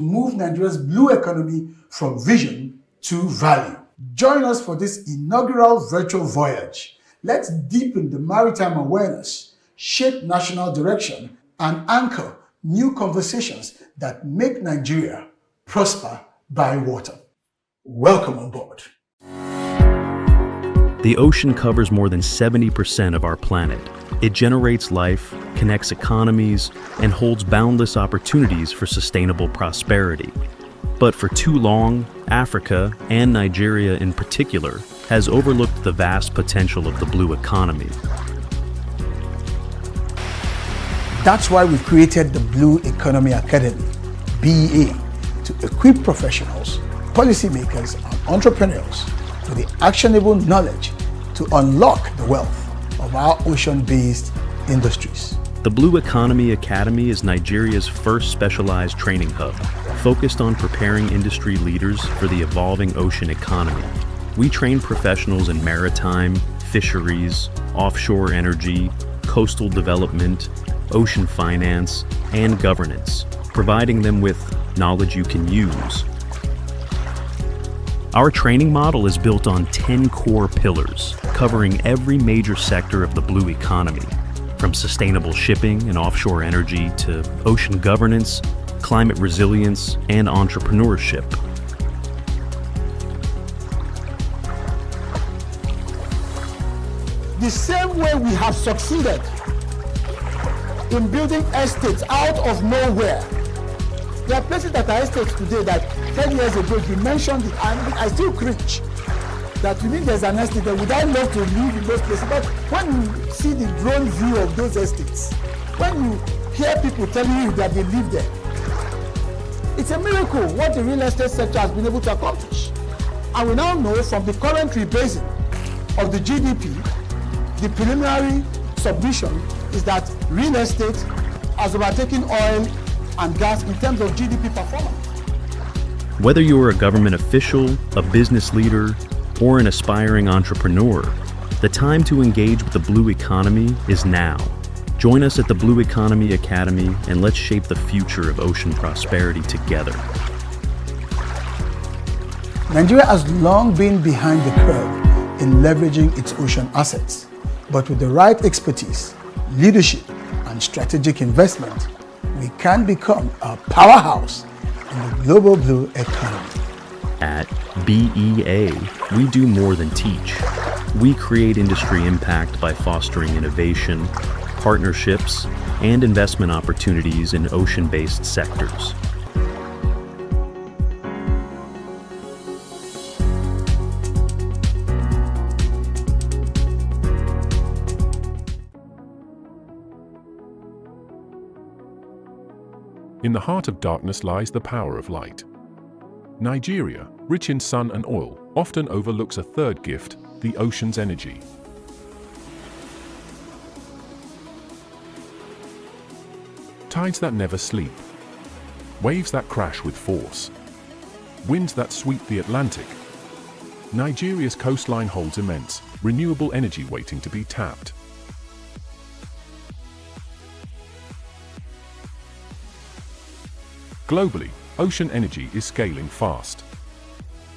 move Nigeria's blue economy from vision to value. Join us for this inaugural virtual voyage. Let's deepen the maritime awareness, shape national direction, and anchor new conversations that make Nigeria prosper by water. Welcome on board. The ocean covers more than 70% of our planet. It generates life, connects economies, and holds boundless opportunities for sustainable prosperity. But for too long, Africa, and Nigeria in particular, has overlooked the vast potential of the blue economy. That's why we've created the Blue Economy Academy, BEA, to equip professionals, policymakers, and entrepreneurs with the actionable knowledge to unlock the wealth of our ocean-based industries. The Blue Economy Academy is Nigeria's first specialized training hub, focused on preparing industry leaders for the evolving ocean economy. We train professionals in maritime, fisheries, offshore energy, coastal development, ocean finance, and governance, providing them with knowledge you can use. Our training model is built on 10 core pillars, covering every major sector of the blue economy, from sustainable shipping and offshore energy to ocean governance, climate resilience, and entrepreneurship. The same way we have succeeded in building estates out of nowhere. There are places that are estates today that 10 years ago you mentioned it, and I still cringe that you mean there's an estate that would I love to live in those places. But when you see the drone view of those estates, when you hear people telling you that they live there, it's a miracle what the real estate sector has been able to accomplish. And we now know from the current rebasing of the GDP, the preliminary submission is that real estate has overtaken oil and gas in terms of GDP performance. Whether you're a government official, a business leader, or an aspiring entrepreneur, the time to engage with the blue economy is now. Join us at the Blue Economy Academy and let's shape the future of ocean prosperity together. Nigeria has long been behind the curve in leveraging its ocean assets, but with the right expertise, leadership, and strategic investment, we can become a powerhouse in the global blue economy. At BEA, we do more than teach. We create industry impact by fostering innovation, partnerships, and investment opportunities in ocean-based sectors. In the heart of darkness lies the power of light. Nigeria, rich in sun and oil, often overlooks a third gift, the ocean's energy. Tides that never sleep, waves that crash with force, winds that sweep the Atlantic. Nigeria's coastline holds immense, renewable energy waiting to be tapped. Globally, ocean energy is scaling fast.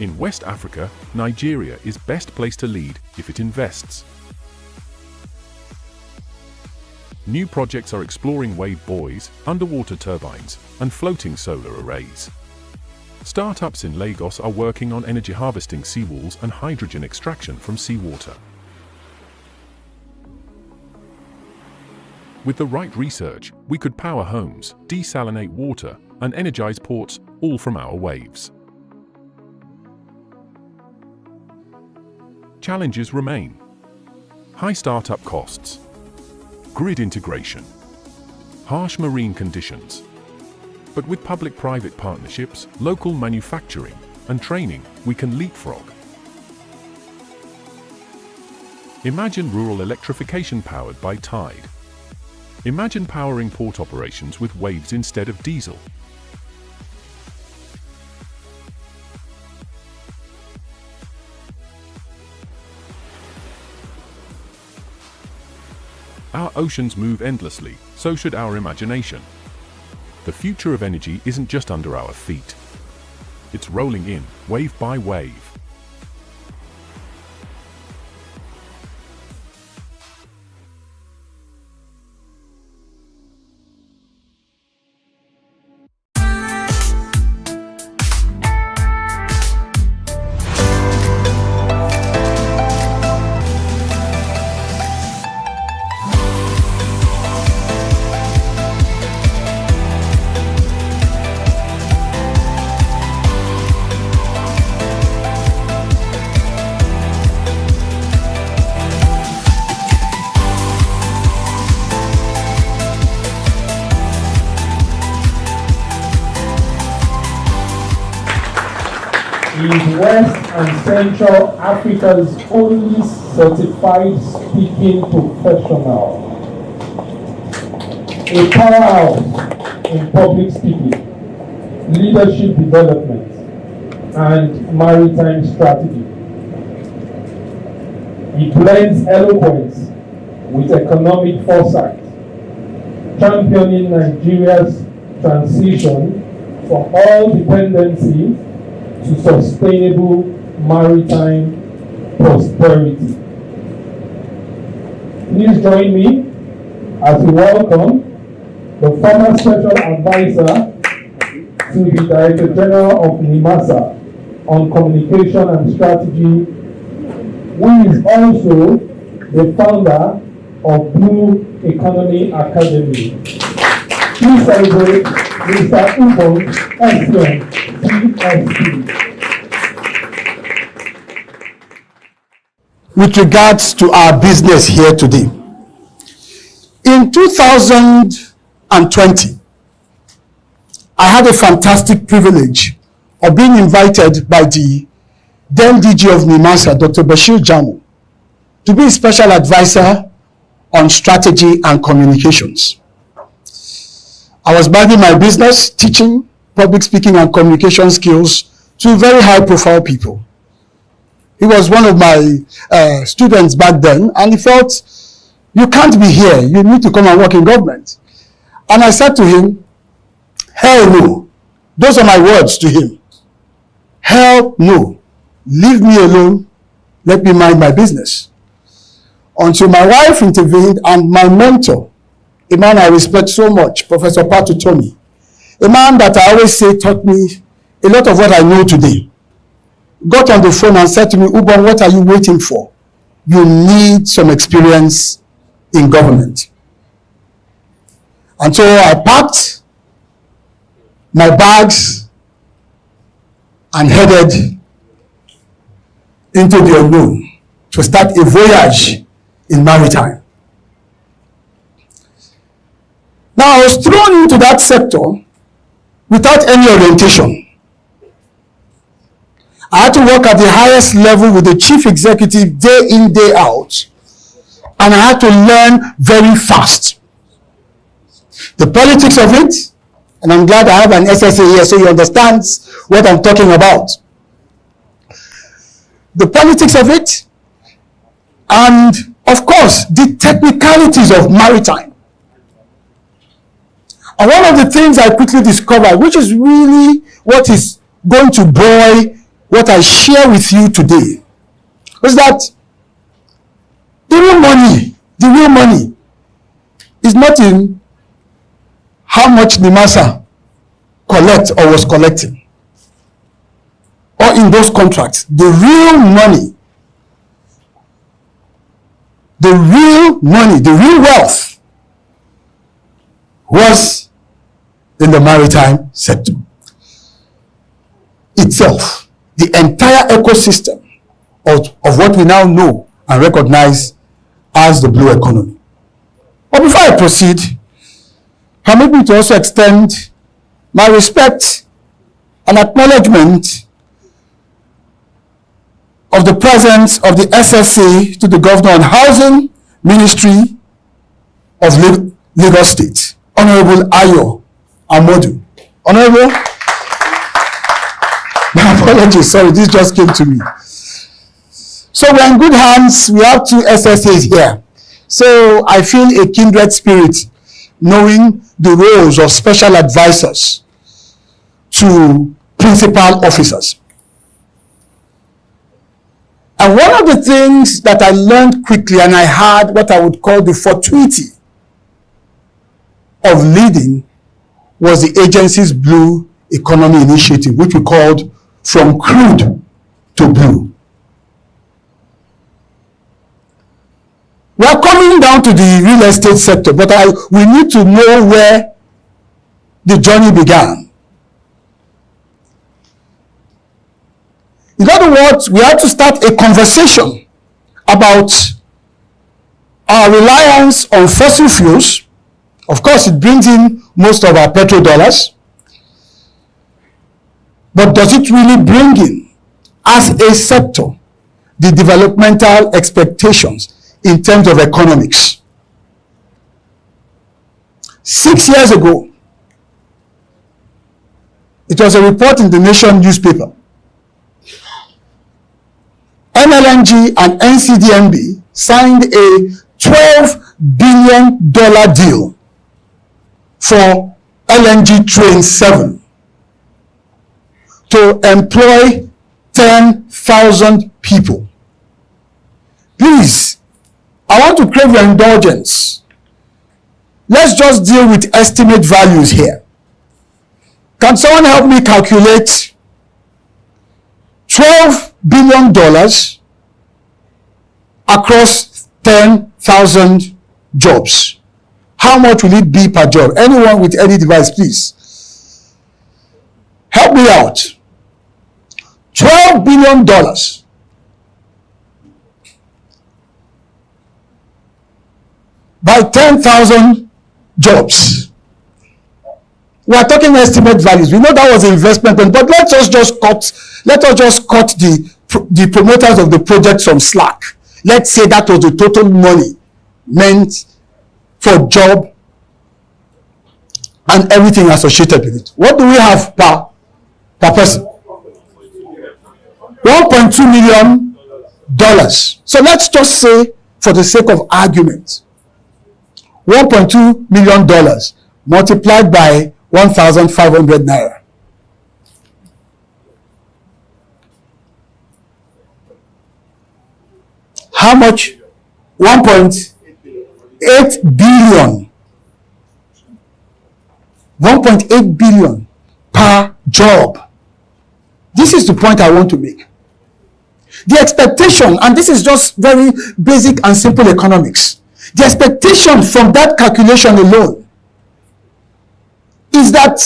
In West Africa, Nigeria is best placed to lead if it invests. New projects are exploring wave buoys, underwater turbines, and floating solar arrays. Startups in Lagos are working on energy harvesting seawalls and hydrogen extraction from seawater. With the right research, we could power homes, desalinate water, and energize ports, all from our waves. Challenges remain. High startup costs, grid integration, harsh marine conditions. But with public-private partnerships, local manufacturing, and training, we can leapfrog. Imagine rural electrification powered by tide. Imagine powering port operations with waves instead of diesel. Our oceans move endlessly, so should our imagination. The future of energy isn't just under our feet. It's rolling in, wave by wave. Is West and Central Africa's only certified speaking professional. A powerhouse in public speaking, leadership development, and maritime strategy. He blends eloquence with economic foresight, championing Nigeria's transition from oil dependency to sustainable maritime prosperity. Please join me as we welcome the former special advisor to the Director General of NIMASA on communication and strategy, who is also the founder of Blue Economy Academy. Please celebrate Mr. Ubong Essien, PhD. With regards to our business here today, in 2020, I had a fantastic privilege of being invited by the then DG of NIMASA, Dr. Bashir Jamu, to be a special advisor on strategy and communications. I was managing my business, teaching public speaking and communication skills to very high-profile people. He was one of my students back then, and he felt, you can't be here, you need to come and work in government. And I said to him, hell no. Those are my words to him. Hell no. Leave me alone, let me mind my business. Until my wife intervened and my mentor, a man I respect so much, Professor Patu Tomi, a man that I always say taught me a lot of what I know today, got on the phone and said to me, Ubon, what are you waiting for? You need some experience in government. And so I packed my bags and headed into the unknown to start a voyage in maritime. Now, I was thrown into that sector without any orientation. I had to work at the highest level with the chief executive day in, day out, and I had to learn very fast. The politics of it, and I'm glad I have an SSA here so he understands what I'm talking about. The politics of it, and of course, the technicalities of maritime. And one of the things I quickly discovered, which is really what is going to buoy what I share with you today, is that the real money is not in how much NIMASA collect or was collecting, or in those contracts. The real money, the real wealth was in the maritime sector itself. The entire ecosystem of what we now know and recognize as the blue economy. But before I proceed, permit me to also extend my respect and acknowledgement of the presence of the SSA to the Governor on Housing Ministry of Lagos State, Honorable Ayo Amodu. Honorable, my apologies, sorry, this just came to me. So we're in good hands. We have two SSAs here. So I feel a kindred spirit knowing the roles of special advisors to principal officers. And one of the things that I learned quickly, and I had what I would call the fortuity of leading, was the agency's Blue Economy Initiative, which we called From Crude to Blue. We are coming down to the real estate sector, but we need to know where the journey began. In other words, we have to start a conversation about our reliance on fossil fuels. Of course, it brings in most of our petrodollars. But does it really bring in, as a sector, the developmental expectations in terms of economics? 6 years ago, it was a report in the Nation newspaper. NLNG and NCDMB signed a $12 billion deal for LNG Train 7 to employ 10,000 people. Please, I want to crave your indulgence. Let's just deal with estimate values here. Can someone help me calculate $12 billion across 10,000 jobs? How much will it be per job? Anyone with any device, please. Help me out. $12 billion by 10,000 jobs. We are talking estimate values. We know that was an investment, but let us just cut the promoters of the project some slack. Let's say that was the total money meant for job and everything associated with it. What do we have per person? $1.2 million. So let's just say, for the sake of argument, $1.2 million multiplied by 1,500 naira. How much? 1.8 billion. 1.8 billion per job. This is the point I want to make. The expectation, and this is just very basic and simple economics, the expectation from that calculation alone is that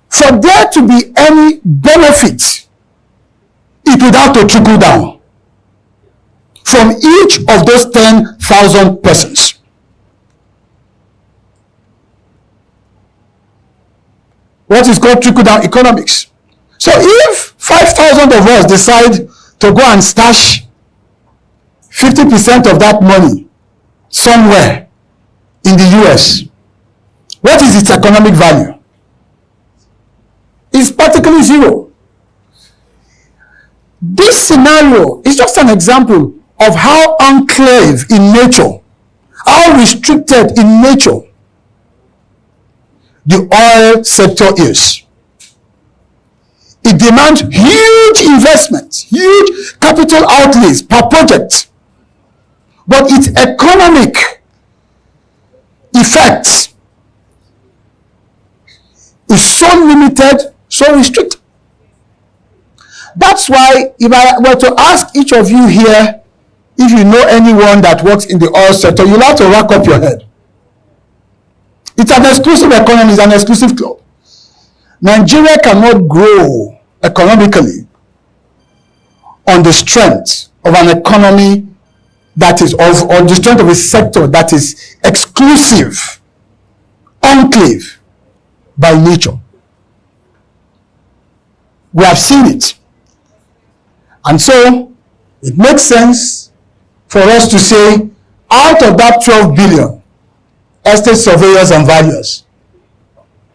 for there to be any benefit, it would have to trickle down from each of those 10,000 persons. What is called trickle down economics. So if 5,000 of us decide to go and stash 50% of that money somewhere in the US, what is its economic value? It's practically zero. This scenario is just an example of how enclave in nature, how restricted in nature the oil sector is. It demands huge investments, huge capital outlays per project. But its economic effects is so limited, so restricted. That's why if I were to ask each of you here, if you know anyone that works in the oil sector, you'll have to rack up your head. It's an exclusive economy, it's an exclusive club. Nigeria cannot grow economically on the strength of an economy that is on the strength of a sector that is exclusive, enclave by nature. We have seen it. And so it makes sense for us to say, out of that 12 billion, estate surveyors and valuers,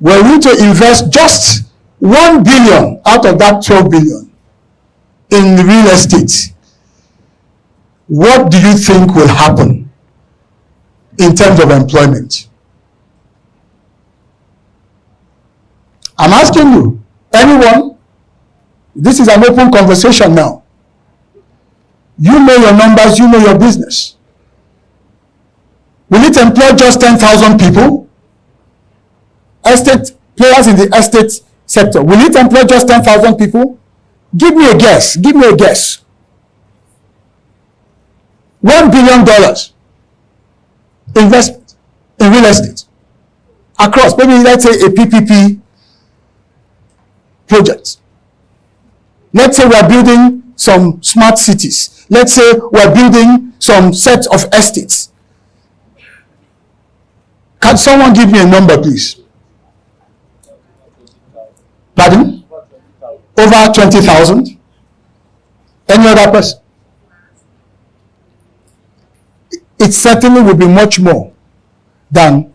we're going to invest just 1 billion out of that 12 billion in real estate. What do you think will happen in terms of employment? I'm asking you, anyone, this is an open conversation now. You know your numbers, you know your business. Will it employ just 10,000 people? Estate players in the estate sector, will it employ just 10,000 people? Give me a guess. Give me a guess. $1 billion investment in real estate across, maybe let's say a PPP project. Let's say we're building some smart cities. Let's say we're building some set of estates. Can someone give me a number, please? Pardon? Over 20,000? Any other person? It certainly will be much more than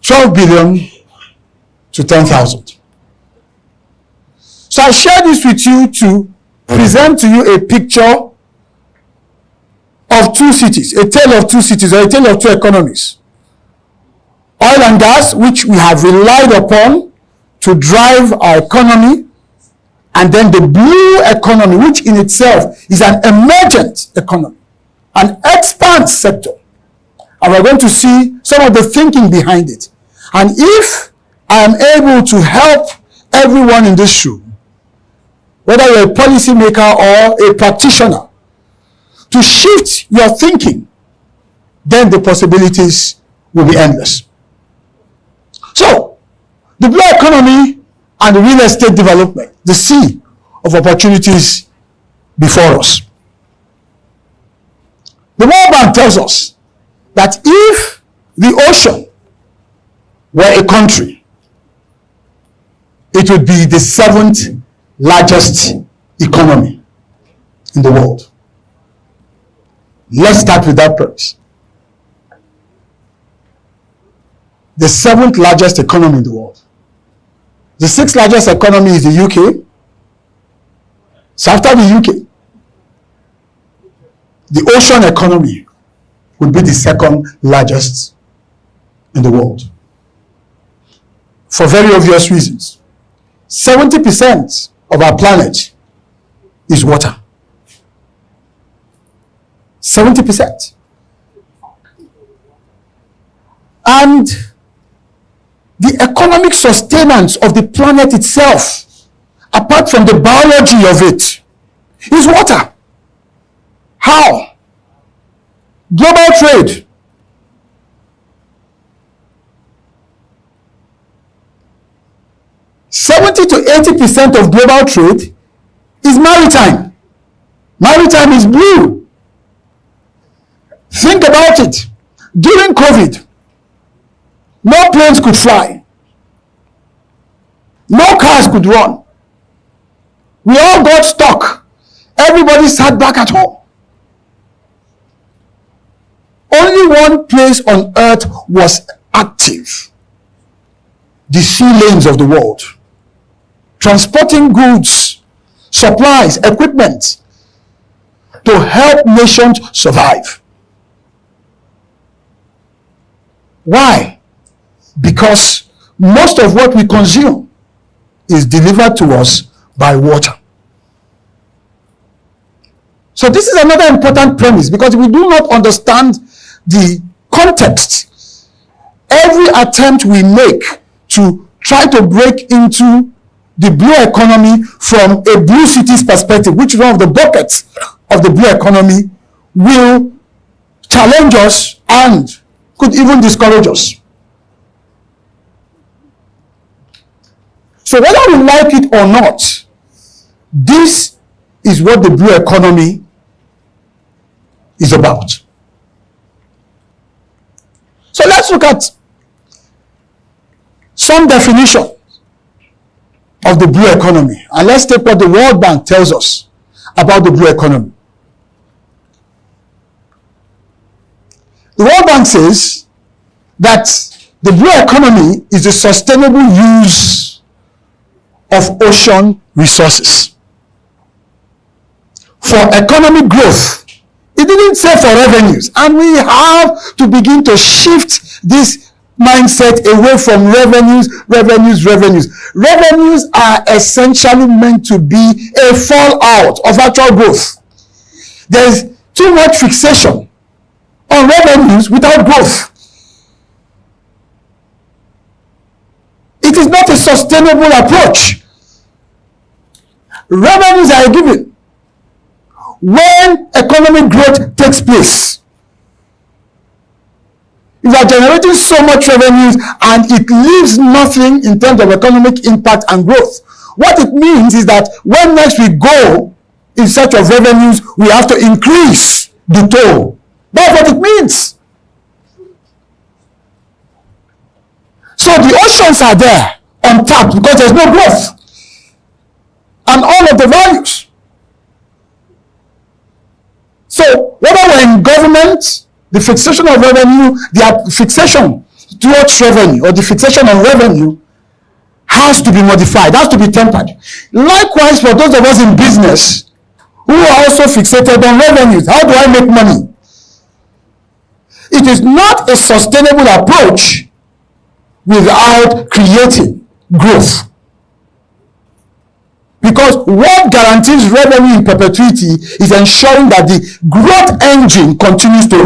12 billion to 10,000. So I share this with you to present to you a picture of two cities, a tale of two cities, or a tale of two economies. Oil and gas, which we have relied upon to drive our economy, and then the blue economy, which in itself is an emergent economy, an expand sector. And we're going to see some of the thinking behind it. And if I am able to help everyone in this room, whether you're a policymaker or a practitioner, to shift your thinking, then the possibilities will be endless. So, the blue economy and the real estate development, the sea of opportunities before us. The World Bank tells us that if the ocean were a country, it would be the 7th largest economy in the world. Let's start with that premise. The 7th largest economy in the world. The 6th largest economy is the UK. So after the UK, the ocean economy would be the 2nd largest in the world. For very obvious reasons. 70% of our planet is water. 70%. And the economic sustenance of the planet itself, apart from the biology of it, is water. How? Global trade. (70% to 80% of global trade is maritime. Maritime is blue. Think about it. During COVID, no planes could fly. No cars could run. We all got stuck. Everybody sat back at home. Only one place on earth was active. The sea lanes of the world. Transporting goods, supplies, equipment to help nations survive. Why? Because most of what we consume is delivered to us by water. So this is another important premise, because we do not understand the context. Every attempt we make to try to break into the blue economy from a blue cities perspective, which is one of the buckets of the blue economy, will challenge us and could even discourage us. So whether we like it or not, this is what the blue economy is about. So let's look at some definition of the blue economy, and let's take what the World Bank tells us about the blue economy. The World Bank says that the blue economy is the sustainable use of ocean resources for economic growth. It didn't say for revenues, and we have to begin to shift this mindset away from revenues. Revenues are essentially meant to be a fallout of actual growth. There's too much fixation on revenues without growth. It is not a sustainable approach. Revenues are given when economic growth takes place. You are generating so much revenues and it leaves nothing in terms of economic impact and growth. What it means is that when next we go in search of revenues, we have to increase the toll. That's what it means. So the oceans are there untapped because there's no growth. And all of the values. So whether we're in government, the fixation of revenue, the fixation towards revenue or the fixation on revenue has to be modified, has to be tempered. Likewise, for those of us in business who are also fixated on revenues, how do I make money? It is not a sustainable approach without creating growth. Because what guarantees revenue in perpetuity is ensuring that the growth engine continues to